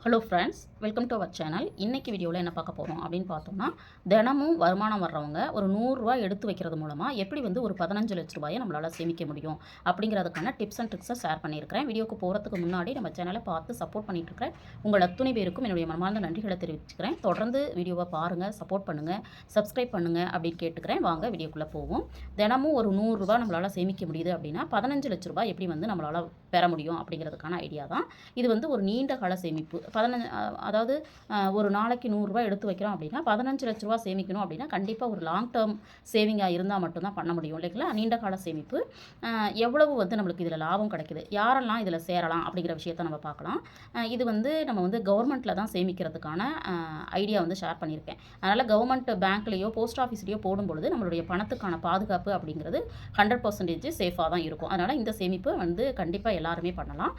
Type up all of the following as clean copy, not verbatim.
Hello friends, welcome to our channel. இன்றைக்கி வீடியோவில் என்ன பார்க்க போகிறோம் அப்படின்னு பார்த்தோம்னா, தினமும் வருமானம் வர்றவங்க ஒரு ரூ. 100 எடுத்து வைக்கிறது மூலமாக எப்படி ஒரு 15 லட்ச ரூபாயை நம்மளால் சேமிக்க முடியும் அப்படிங்கிறதுக்கான டிப்ஸ் அண்ட் ட்ரிக்ஸை ஷேர் பண்ணியிருக்கிறேன். வீடியோக்கு போகிறதுக்கு முன்னாடி நம்ம சேனலை பார்த்து சப்போர்ட் பண்ணிட்டுருக்கிறேன் உங்கள் அத்துணை பேருக்கும் என்னுடைய மனமார்ந்த நன்றிகளை தெரிவிச்சுக்கிறேன். தொடர்ந்து வீடியோவை பாருங்கள், சப்போர்ட் பண்ணுங்கள், சப்ஸ்கிரைப் பண்ணுங்கள் அப்படின்னு கேட்டுக்கிறேன். வாங்க வீடியோக்குள்ளே போவோம். தினமும் ஒரு ரூ. 100 நம்மளால் சேமிக்க முடியுது அப்படின்னா 15 லட்ச ரூபாய் எப்படி நம்மளால் பெற முடியும் அப்படிங்கிறதுக்கான ஐடியா தான் இது. ஒரு நீண்ட கால சேமிப்பு. அதாவது ஒரு நாளைக்கு ரூ. 100 எடுத்து வைக்கிறோம் அப்படின்னா 15 லட்ச ரூபா சேமிக்கணும் அப்படின்னா கண்டிப்பாக ஒரு லாங் டேர்ம் சேவிங்காக இருந்தால் மட்டும்தான் பண்ண முடியும் இல்லைங்களா. நீண்ட கால சேமிப்பு எவ்வளவு நம்மளுக்கு இதில் லாபம் கிடைக்குது, யாரெல்லாம் இதில் சேரலாம் அப்படிங்கிற விஷயத்த நம்ம பார்க்கலாம். இது நம்ம கவர்மெண்ட்டில் தான் சேமிக்கிறதுக்கான ஐடியா ஷேர் பண்ணியிருக்கேன். அதனால் கவர்மெண்ட் பேங்க்லேயோ போஸ்ட் ஆஃபீஸ்லேயோ போடும்பொழுது நம்மளுடைய பணத்துக்கான பாதுகாப்பு அப்படிங்கிறது 100% சேஃபாக தான் இருக்கும். அதனால் இந்த சேமிப்பு கண்டிப்பாக எல்லாருமே பண்ணலாம்.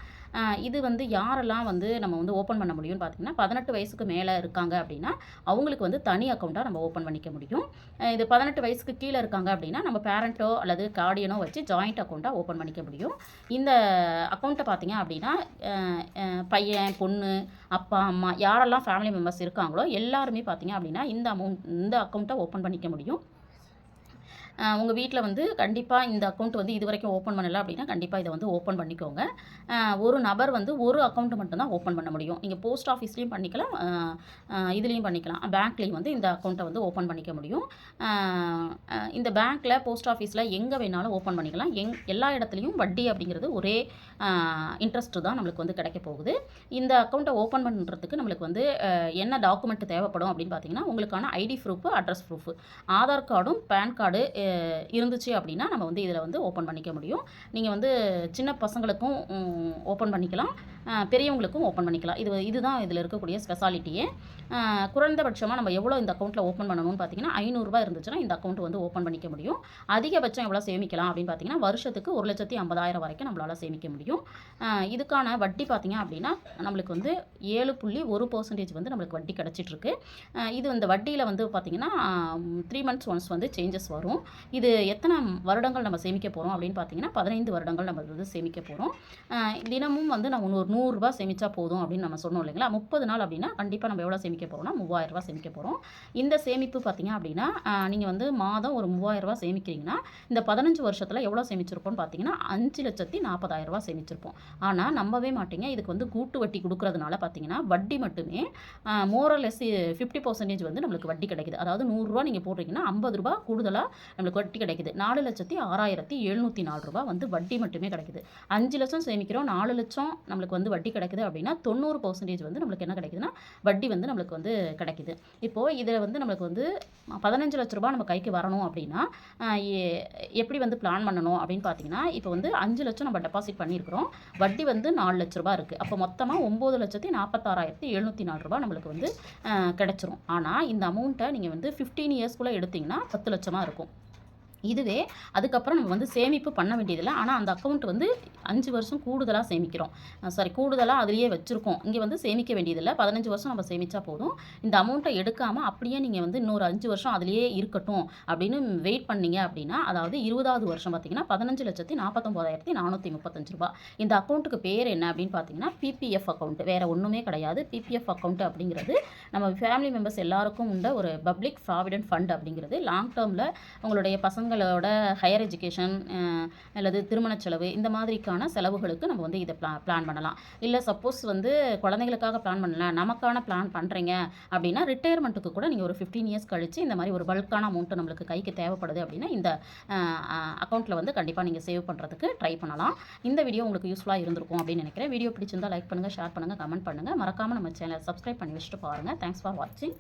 இது யாரெல்லாம் நம்ம ஓப்பன் பண்ண முடியும்னு பார்த்தீங்கன்னா 18 வயசுக்கு மேலே இருக்காங்க அப்படின்னா அவங்களுக்கு தனி அக்கௌண்ட்டாக நம்ம ஓப்பன் பண்ணிக்க முடியும். இது 18 வயசுக்கு கீழே இருக்காங்க அப்படின்னா நம்ம பேரண்ட்டோ அல்லது கார்டியனோ வச்சு ஜாயிண்ட் அக்கௌண்ட்டாக ஓப்பன் பண்ணிக்க முடியும். இந்த அக்கௌண்ட்டை பார்த்தீங்க அப்படின்னா பையன், பொண்ணு, அப்பா, அம்மா யாரெல்லாம் ஃபேமிலி மெம்பர்ஸ் இருக்காங்களோ எல்லாருமே பார்த்தீங்க அப்படின்னா இந்த அக்கௌண்ட்டை ஓப்பன் பண்ணிக்க முடியும். உங்கள் வீட்டில் கண்டிப்பாக இந்த அக்கௌண்ட் இது வரைக்கும் ஓப்பன் பண்ணலை அப்படின்னா கண்டிப்பாக இதை ஓப்பன் பண்ணிக்கோங்க. ஒரு நபர் ஒரு அக்கௌண்ட்டு மட்டும்தான் ஓப்பன் பண்ண முடியும். நீங்கள் போஸ்ட் ஆஃபீஸ்லேயும் பண்ணிக்கலாம், இதுலேயும் பண்ணிக்கலாம், பேங்க்லேயும் இந்த அக்கௌண்ட்டை ஓப்பன் பண்ணிக்க முடியும். இந்த பேங்க்கில், போஸ்ட் ஆஃபீஸில் எங்கே வேணாலும் ஓப்பன் பண்ணிக்கலாம். எல்லா இடத்துலையும் வட்டி அப்படிங்கிறது ஒரே இன்ட்ரெஸ்ட்டு தான் நம்மளுக்கு கிடைக்க போகுது. இந்த அக்கௌண்ட்டை ஓப்பன் பண்ணுறதுக்கு நம்மளுக்கு என்ன டாக்குமெண்ட் தேவைப்படும் அப்படின்னு பார்த்தீங்கன்னா உங்களுக்கான ID proof, address proof, Aadhaar கார்டும் பேன் கார்டு இருந்துச்சு அப்படின்னா நம்ம இதில் ஓப்பன் பண்ணிக்க முடியும். நீங்கள் சின்ன பசங்களுக்கும் ஓப்பன் பண்ணிக்கலாம், பெரியவங்களுக்கும் ஓப்பன் பண்ணிக்கலாம். இதுதான் இதில் இருக்கக்கூடிய ஸ்பெஷாலிட்டியே. குறைந்தபட்சமாக நம்ம எவ்வளோ இந்த அக்கௌண்ட்டில் ஓப்பன் பண்ணணும்னு பார்த்தீங்கன்னா 500 ரூபாய் இருந்துச்சுன்னா இந்த அக்கௌண்ட் ஓப்பன் பண்ணிக்க முடியும். அதிகபட்சம் எவ்வளோ சேமிக்கலாம் அப்படின்னு பார்த்தீங்கன்னா வருஷத்துக்கு 1,50,000 வரைக்கும் நம்மளால் சேமிக்க முடியும். இதுக்கான வட்டி பார்த்தீங்க அப்படின்னா நம்மளுக்கு 7.1% நம்மளுக்கு வட்டி கிடச்சிட்ருக்கு. இது இந்த வட்டியில் பார்த்தீங்கன்னா 3 months ஒன்ஸ் சேஞ்சஸ் வரும். இது எத்தனை வருடங்கள் நம்ம சேமிக்க போகிறோம் அப்படின்னு பார்த்தீங்கன்னா 15 வருடங்கள் நம்ம சேமிக்க போகிறோம். தினமும் நம்ம ஒரு 100 ரூபாய் சேமித்தா போதும் அப்படின்னு நம்ம சொன்னோம் இல்லைங்களா. 30 நாள் அப்படின்னா கண்டிப்பாக நம்ம எவ்வளோ சேமிக்க போகிறோம்னா 3000 ரூபாய் சேமிக்க போகிறோம். இந்த சேமிப்பு பார்த்தீங்க அப்படின்னா நீங்கள் மாதம் ஒரு 3000 ரூபாய் சேமிக்கிறீங்கன்னா இந்த 15 வருஷத்தில் எவ்வளோ சேமிச்சிருப்போம்னு பார்த்தீங்கன்னா 5,40,000 ரூபாய் சேமிச்சிருப்போம். ஆனால் நம்பவே மாட்டீங்க, இதுக்கு கூட்டு வட்டி கொடுக்கறதுனால பார்த்தீங்கன்னா வட்டி மட்டுமே மோரலெஸ் 50% நம்மளுக்கு வட்டி கிடைக்குது. அதாவது 100 ரூபா நீங்கள் போடுறீங்கன்னா 50 ரூபாய் கூடுதலாக நம்மளுக்கு வட்டி கிடைக்குது. 4,06,704 ரூபாய் வட்டி மட்டுமே கிடைக்குது. 5 லட்சம் சேமிக்கிறோம், 4 லட்சம் நம்மளுக்கு வட்டி கிடைக்குது அப்படின்னா 90% நம்மளுக்கு என்ன கிடைக்குதுன்னா வட்டி நம்மளுக்கு கிடைக்குது. இப்போது இதில் நம்மளுக்கு 15 லட்ச ரூபாய் நம்ம கைக்கு வரணும் அப்படின்னா எப்படி பிளான் பண்ணணும் அப்படின்னு பார்த்தீங்கன்னா இப்போ 5 லட்சம் நம்ம டெபாசிட் பண்ணியிருக்கிறோம், வட்டி 4 லட்ச ரூபாய் இருக்குது. அப்போ மொத்தமாக 9,46,704 ரூபாய் நம்மளுக்கு கிடைச்சிரும். ஆனால் இந்த அமௌண்ட்டை நீங்கள் 15 இயர்ஸ்க்குள்ளே எடுத்திங்கன்னா 10 லட்சமாக இருக்கும். இதுவே அதுக்கப்புறம் நம்ம சேமிப்பு பண்ண வேண்டியதில்லை. ஆனால் அந்த அக்கௌண்ட் 5 வருஷம் கூடுதலாக சேமிக்கிறோம், கூடுதலாக அதிலேயே வச்சுருக்கோம். இங்கே சேமிக்க வேண்டியதில்லை, 15 வருஷம் நம்ம சேமித்தா போதும். இந்த அமௌண்ட்டை எடுக்காமல் அப்படியே நீங்கள் இன்னொரு 5 வருஷம் அதிலேயே இருக்கட்டும் அப்படின்னு வெயிட் பண்ணீங்க அப்படின்னா அதாவது 20வது வருஷம் பார்த்தீங்கன்னா 15,49,435 ரூபாய். இந்த அக்கௌண்ட்டுக்கு பேர் என்ன அப்படின்னு பார்த்தீங்கன்னா பிபிஎஃப் அக்கௌண்ட், வேறு ஒன்றுமே கிடையாது. பிபிஎஃப் அக்கௌண்ட் அப்படிங்கிறது நம்ம ஃபேமிலி மெம்பர்ஸ் எல்லாருக்கும் உண்ட ஒரு பப்ளிக் ப்ராவிடென்ட் ஃபண்ட் அப்படிங்கிறது. லாங் டேர்மில் உங்களுடைய பசங்களோட ஹையர் எஜுகேஷன் அல்லது திருமண செலவு இந்த மாதிரிக்கான செலவுகளுக்கு நம்ம இதை பிளான் பண்ணலாம். இல்லை சப்போஸ் குழந்தைகளுக்காக பிளான் பண்ணல, நமக்கான பிளான் பண்ணுறீங்க அப்படின்னா ரிட்டையர்மெண்ட்டுக்கு கூட நீங்கள் ஒரு 15 இயர்ஸ் கழித்து இந்த மாதிரி ஒரு பல்கான அமௌண்ட்டு நம்மளுக்கு கைக்கு தேவைப்படுது அப்படின்னா இந்த அக்கௌண்ட்டில் கண்டிப்பாக நீங்கள் சேவ் பண்ணுறதுக்கு ட்ரை பண்ணலாம். இந்த வீடியோ உங்களுக்கு யூஸ்ஃபுல்லாக இருந்திருக்கும் அப்படின்னு நினைக்கிறேன். வீடியோ பிடிச்சிருந்தால் லைக் பண்ணுங்கள், ஷேர் பண்ணுங்கள், கமெண்ட் பண்ணுங்கள். மறக்காமல் நம்ம சேனலை சப்ஸ்கிரைப் பண்ணி வச்சுட்டு பாருங்கள். தேங்க்ஸ் ஃபார் வாட்சிங்.